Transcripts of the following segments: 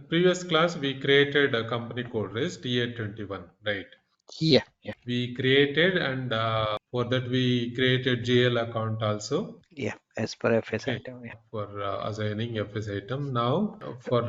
previous class we created a company code is TA21, right? Yeah. We created, and for that we created GL account also. Yeah. As per FS Okay, item. Yeah. for assigning FS item. Now for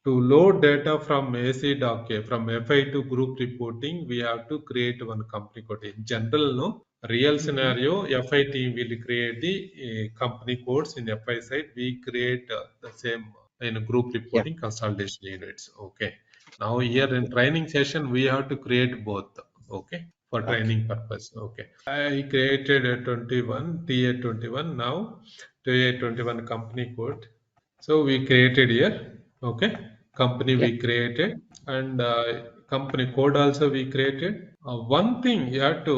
to load data from AC doc from FI to group reporting, we have to create one company code. In general, no real scenario, FI team will create the company codes. In FI side, we create the same in group Yeah. reporting consolidation units. Okay. Now here in training session, we have to create both. Okay, for training purpose. Okay. I created a 21, TA21 now, TA21 company code. So we created here, okay, company Yeah. we created, and company code also we created. One thing you have to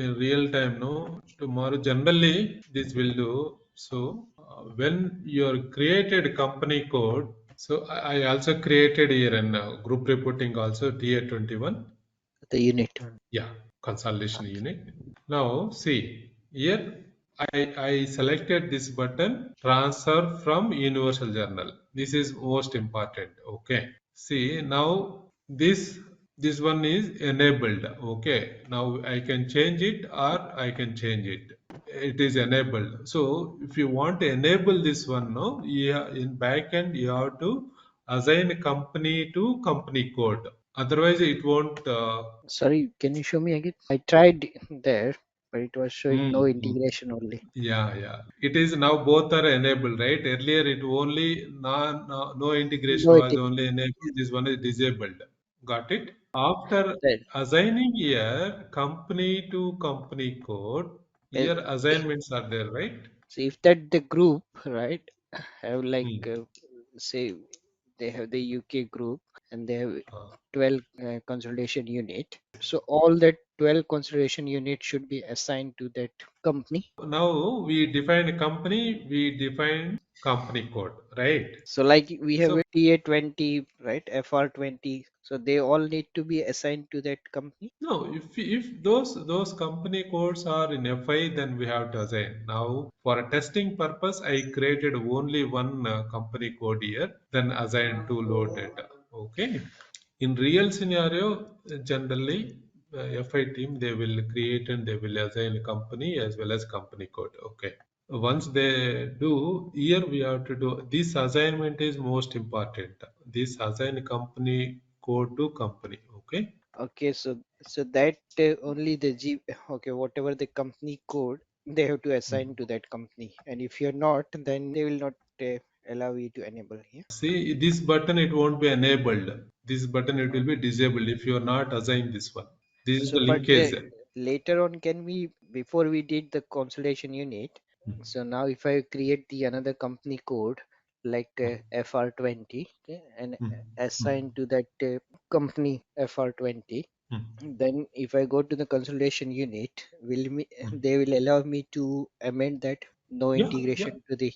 in real time, no, tomorrow generally this will do. So when your created company code, so I also created here in group reporting also TA21. The unit. Yeah, consolidation unit. Now see here I selected this button transfer from universal journal. This is most important. Okay. See now this one is enabled. Okay. Now I can change it or I can change it. It is enabled. So if you want to enable this one, no, in backend you have to assign company to company code. Otherwise, it won't. Sorry, can you show me again? I tried there, but it was showing no Mm. integration only. Yeah, yeah. It is now both are enabled, right? Earlier, it only no integration No was integration. only enabled. This one is disabled. Got it? After There. assigning here company to company code, Uh, here assignments are there, right? So if that the group, right, have like Mm. say they have the UK group and they have Uh, 12 consolidation unit. So all that 12 consolidation unit should be assigned to that company. Now we define a company, we define company code, right? So like we have So a TA20, right, FR20. So they all need to be assigned to that company. no, if those company codes are in FI, then we have to assign. Now, for a testing purpose, I created only one company code here, then assign to load data. Okay. In real scenario, generally, FI team they will create and they will assign a company as well as company code. Okay. Once they do, here we have to do this assignment is most important. This assign company code to company. Okay. Okay, so that only the G, okay, whatever the company code, they have to assign to that company. And if you're not, then they will not allow you to enable here. See, this button it won't be enabled. This button it will be disabled if you are not assigned this one. This is So, the but linkage. later on, can we, before we did the consolidation unit, so now if I create the another company code like FR20, okay, and Hmm. assign to that company FR20, Hmm. then if I go to the consolidation unit, Hmm. they will allow me to amend that no Yeah, yeah. integration to the,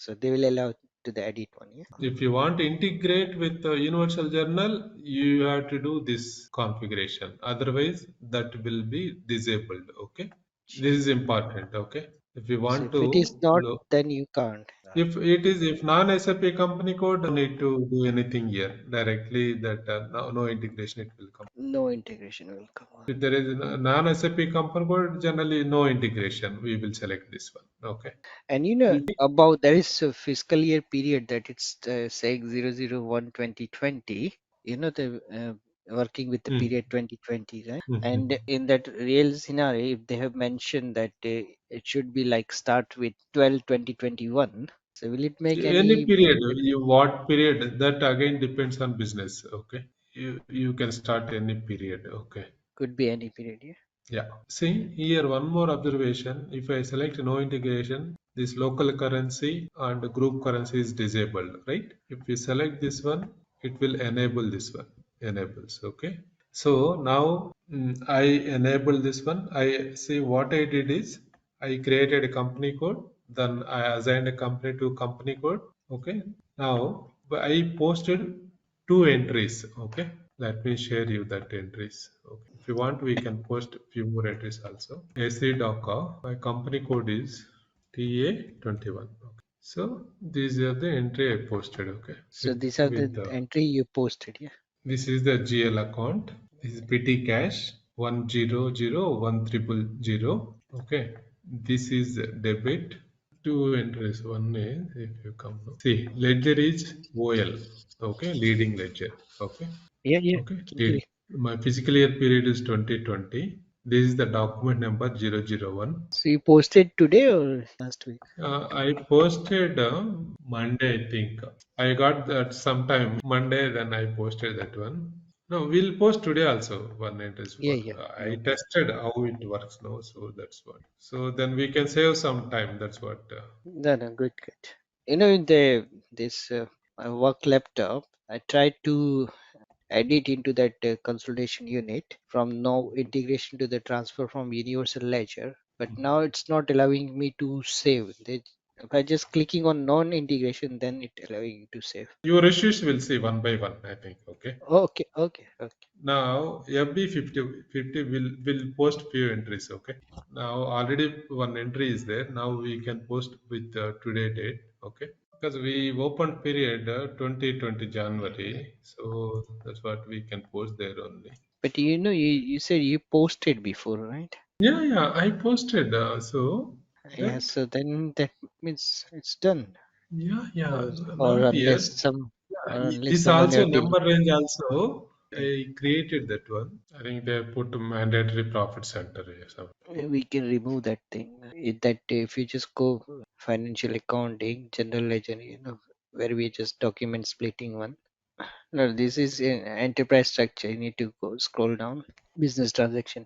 so they will allow to the edit one. Yeah. If you want to integrate with the Universal Journal, you have to do this configuration. Otherwise, that will be disabled. Okay. This is important. Okay. If you So want if it is to not, then you can't. if it is if non-SAP company code, don't need to do anything here directly. That no integration it will come. No integration will come on. If there is a non-SAP company code, generally no integration. We will select this one. Okay. And you know about there is a fiscal year period that it's saying 001 2020. You know the working with the Mm. period 2020, right? Mhm. And in that real scenario, if they have mentioned that it should be like start with 12 2021. So will it make Any any period, big difference? what period, that again depends on business. Okay. You can start any period. Okay. Could be any period, yeah. Yeah. See here one more observation. If I select no integration, this local currency and group currency is disabled, right? If we select this one, it will enable this one. Enables. Okay. So now I enable this one. I see what I did is I created a company code. Then I assigned a company to company code. Okay. Now I posted two entries. Okay. Let me share you that entries. Okay. If you want, we can post few more entries also. AC Docker. My company code is TA21. Okay. So these are the entry I posted. Okay, So these are the with entry you posted, yeah. this is the GL account. This is petty cash 1001300. Okay, this is debit. Two entries. One is if you come now. See, ledger is OL. Okay, leading ledger. Okay, Yeah, yeah. okay, Can hear leading. you. My physical year period is 2020. This is the document number 001. So you posted today or last week? I posted Monday, I think. I got that sometime Monday, then I posted that one. No, we'll post today also. One entries Yeah, for yeah. I No problem. tested how it works now, so that's what. So then we can save some time. That's what. No, no, good, good. You know, in the this my work laptop, I tried to edit into that consolidation unit from no integration to the transfer from universal ledger, but now it's not allowing me to save. By just clicking on non-integration, then it allowing you to save. Your issues will see one by one. I think. Okay. Okay, okay, okay. Now FB50 will post few entries. Okay. Now already one entry is there. Now we can post with today date. Okay. Because we opened period 2020 January, so that's what we can post there only. But you know, you said you posted before, right? Yeah, yeah, I posted. So, Yeah, right? so then that means it's done, Yeah, yeah, or not unless yet. some, Yeah, or unless this someone also have delete. number range also. Mm. I created that one. I think they put mandatory profit center here. We can remove that thing. That if you just go financial accounting, general ledger, you know, where we just document splitting one. No, this is in enterprise structure. You need to go scroll down. Business transaction,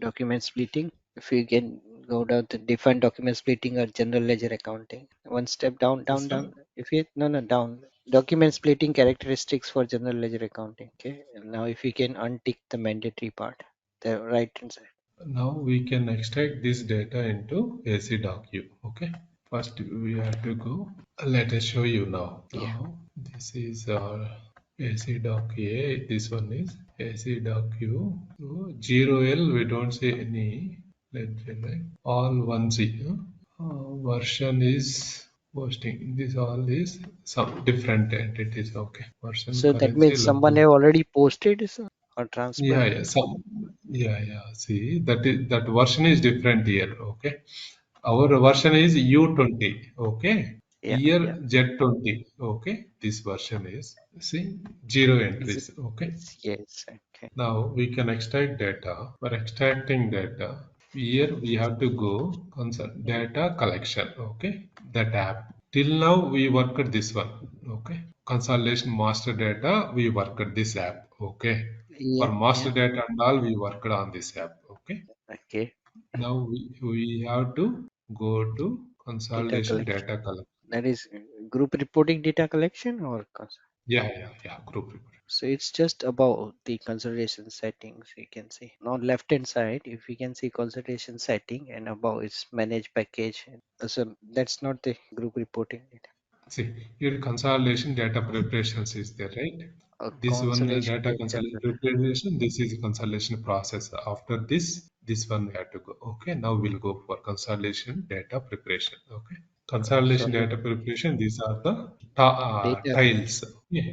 document splitting. If you can go down to define document splitting or general ledger accounting. One step down, This down, one. down. If you no down. Document splitting characteristics for general ledger accounting. Okay. And now if you can untick the mandatory part, the right hand side. Now we can extract this data into AC docu. Okay. First we have to go. Let us show you now. Yeah. Now this is our AC doc A. This one is AC docu. So 0L we don't say any. Let's say like all 1Z. Version is posting. This all is some different entities. Okay. Version So that currency means someone local. have already posted or Yeah, transferred. yeah, some, yeah, yeah. See, that version is different here. Okay, our version is U20. Okay, Yeah, year yeah. Z20. Okay, this version is see zero Is it? entries. Okay, It's yes. Okay. now we can extract data. For extracting data, here we have to go consult data collection. Okay, the tab. Till now we worked this one. Okay, consolidation master data we worked this app. Okay, for Yeah, master yeah. data and all we worked on this app. Okay, Okay. now we have to go to Data consolidation collection. data collection. That is group reporting data collection or Yeah, yeah, yeah. Group report. so it's just about the consolidation settings you can see. On left hand side, if you can see consolidation setting and above it's manage package. So that's not the group reporting data. See, your consolidation data preparations is there, right? A This one consolidation data data. consolidation preparation, this is consolidation process. After this one we have to go. Okay, now we'll go for consolidation data preparation. Okay, consolidation Sorry. data preparation, these are the Data tiles. Okay,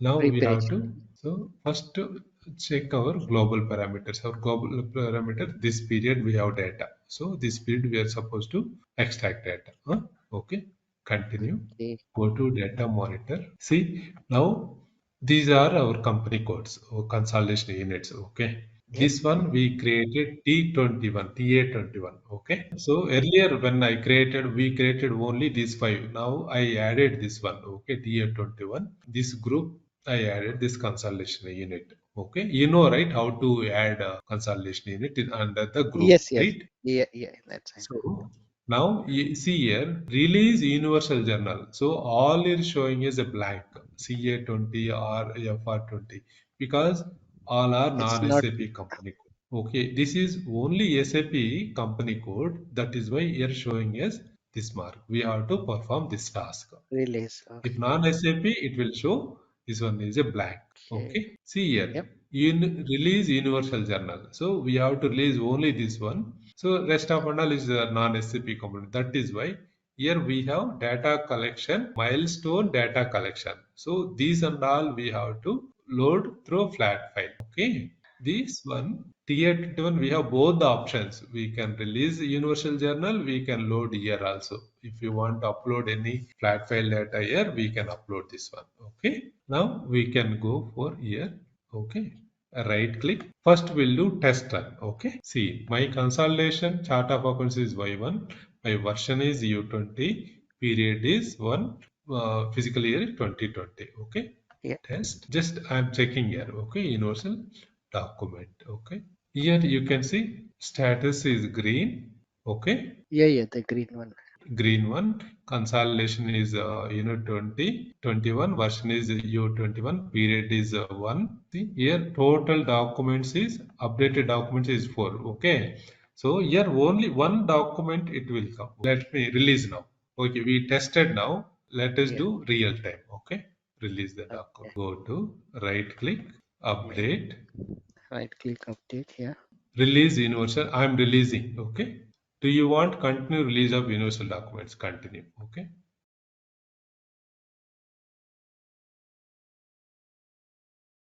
now we have preparation. to, so first to check our global parameters. Our global parameter, this period we have data. So this period we are supposed to extract data. Huh? Okay, continue. Okay. Go to data monitor. See, now these are our company codes or consolidation units. Okay. Yep. This one we created T21, TA21. Okay. So earlier when I created, we created only these five. Now I added this one. Okay. TA21. This group I added this consolidation unit. Okay. You know, right? How to add a consolidation unit under the group, Yes, yes. right? Yeah, yeah, that's it. So now you see here, release universal journal. So all is showing is a blank CA20 or FR20 because all are It's not non-SAP company code. Okay, this is only SAP company code. That is why here showing is this mark. We have to perform this task. release. If Okay. non-SAP, it will show this one is a blank. Okay. Okay. See here, Yep. release universal journal. So we have to release only this one. So rest of and all is non-SAP component. That is why Here we have data collection, milestone data collection. So these and all we have to load through flat file. Okay. This one, tier 21, we have both the options. We can release universal journal, we can load here also. If you want to upload any flat file data here, we can upload this one. Okay. Now we can go for here. Okay. Right click. First we'll do test run. Okay. See, my consolidation chart of accounts is Y1. My version is U20. Period is 1. Physical year is 2020. Okay. Yeah. Test. Just I'm checking here. Okay. Universal document. Okay. Here you can see status is green. Okay. Yeah, the green one. Green one. Consolidation is 2021. Version is U21. Period is 1. See here total documents is updated documents is 4. Okay. So here only one document it will come. Let me release now. Okay. We tested now. Let us Yeah. do real time. Okay. Release the document. Okay. Go to right click. Yeah. Update. Right click update. Yeah. Release universal. I am releasing. Okay. Do you want continue release of universal documents? Continue. Okay.